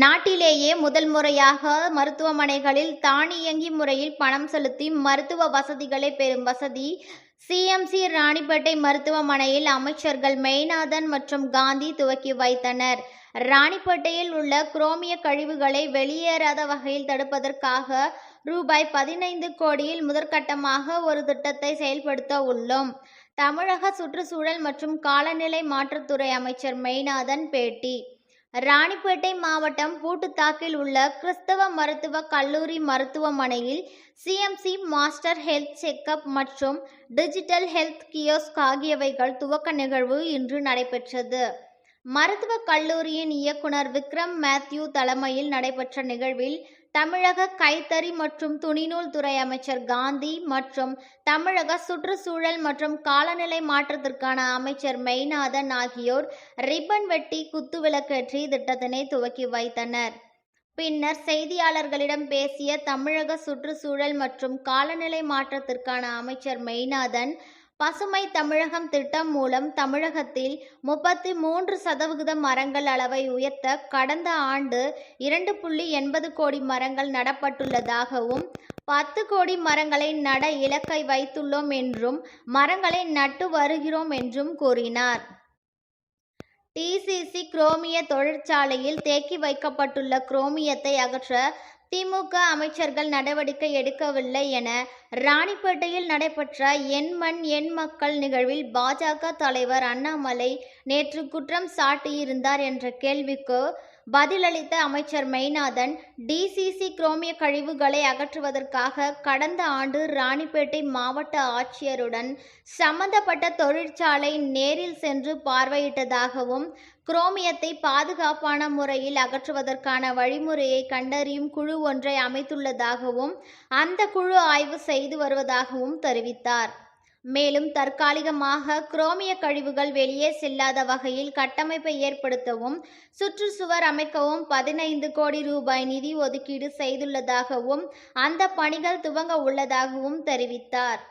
நாட்டிலேயே முதல் முறையாக மருத்துவமனைகளில் தானியங்கி முறையில் பணம் செலுத்தி மருத்துவ வசதிகளை பெறும் வசதி சிஎம்சி ராணிப்பேட்டை மருத்துவமனையில் அமைச்சர்கள் மெய்நாதன் மற்றும் காந்தி துவக்கி வைத்தனர். ராணிப்பேட்டையில் உள்ள குரோமிய கழிவுகளை வெளியேறாத வகையில் தடுப்பதற்காக ரூபாய் 15 கோடியில் முதற்கட்டமாக ஒரு திட்டத்தை செயல்படுத்த உள்ளோம். தமிழக சுற்றுச்சூழல் மற்றும் காலநிலை மாற்றத்துறை அமைச்சர் மெய்நாதன் பேட்டி. ராணிப்பேட்டை மாவட்டம் பூட்டுத்தாக்கில் உள்ள கிறிஸ்தவ மருத்துவ கல்லூரி மருத்துவமனையில் சிஎம்சி மாஸ்டர் ஹெல்த் செக்கப் மற்றும் டிஜிட்டல் ஹெல்த் கியோஸ்க் ஆகியவைகள் துவக்க நிகழ்வு இன்று நடைபெற்றது. மருத்துவக் கல்லூரியின் இயக்குனர் விக்ரம் மேத்யூ தலைமையில் நடைபெற்ற நிகழ்வில் தமிழக கைத்தறி மற்றும் துணிநூல் துறை அமைச்சர் காந்தி மற்றும் தமிழக சுற்றுச்சூழல் மற்றும் காலநிலை மாற்றத்திற்கான அமைச்சர் மெய்நாதன் ஆகியோர் ரிப்பன் வெட்டி குத்துவிளக்கேற்றி திட்டத்தினை துவக்கி வைத்தனர். பின்னர் செய்தியாளர்களிடம் பேசிய தமிழக சுற்றுச்சூழல் மற்றும் காலநிலை மாற்றத்திற்கான அமைச்சர் மெய்நாதன், பசுமை தமிழகம் திட்டம் மூலம் தமிழகத்தில் 33% மரங்கள் அளவை உயர்த்த கடந்த ஆண்டு 2.80 கோடி மரங்கள் நடப்பட்டுள்ளதாகவும் 10 கோடி மரங்களை நட இலக்கை வைத்துள்ளோம் என்றும் மரங்களை நட்டு வருகிறோம் என்றும் கூறினார். டிசிசி குரோமிய தொழிற்சாலையில் தேக்கி வைக்கப்பட்டுள்ள குரோமியத்தை அகற்ற திமுக அமைச்சர்கள் நடவடிக்கை எடுக்கவில்லை என ராணிப்பேட்டையில் நடைபெற்ற என் மண் என் மக்கள் நிகழ்வில் பாஜக தலைவர் அண்ணாமலை நேற்று குற்றம் சாட்டியிருந்தார் என்ற கேள்விக்கு பதிலளித்த அமைச்சர் மெய்நாதன், டிசிசி குரோமிய கழிவுகளை அகற்றுவதற்காக கடந்த ஆண்டு ராணிப்பேட்டை மாவட்ட ஆட்சியருடன் சம்பந்தப்பட்ட தொழிற்சாலை நேரில் சென்று பார்வையிட்டதாகவும் குரோமியத்தை பாதுகாப்பான முறையில் அகற்றுவதற்கான வழிமுறையை கண்டறியும் குழு ஒன்றை அமைத்துள்ளதாகவும் அந்த குழு ஆய்வு செய்து வருவதாகவும் தெரிவித்தார். மேலும் தற்காலிகமாக குரோமிய கழிவுகள் வெளியே செல்லாத வகையில் கட்டமைப்பை ஏற்படுத்தவும் சுற்றுச்சுவர் அமைக்கவும் 15 கோடி ரூபாய் நிதி ஒதுக்கீடு செய்துள்ளதாகவும் அந்த பணிகள் துவங்க உள்ளதாகவும் தெரிவித்தார்.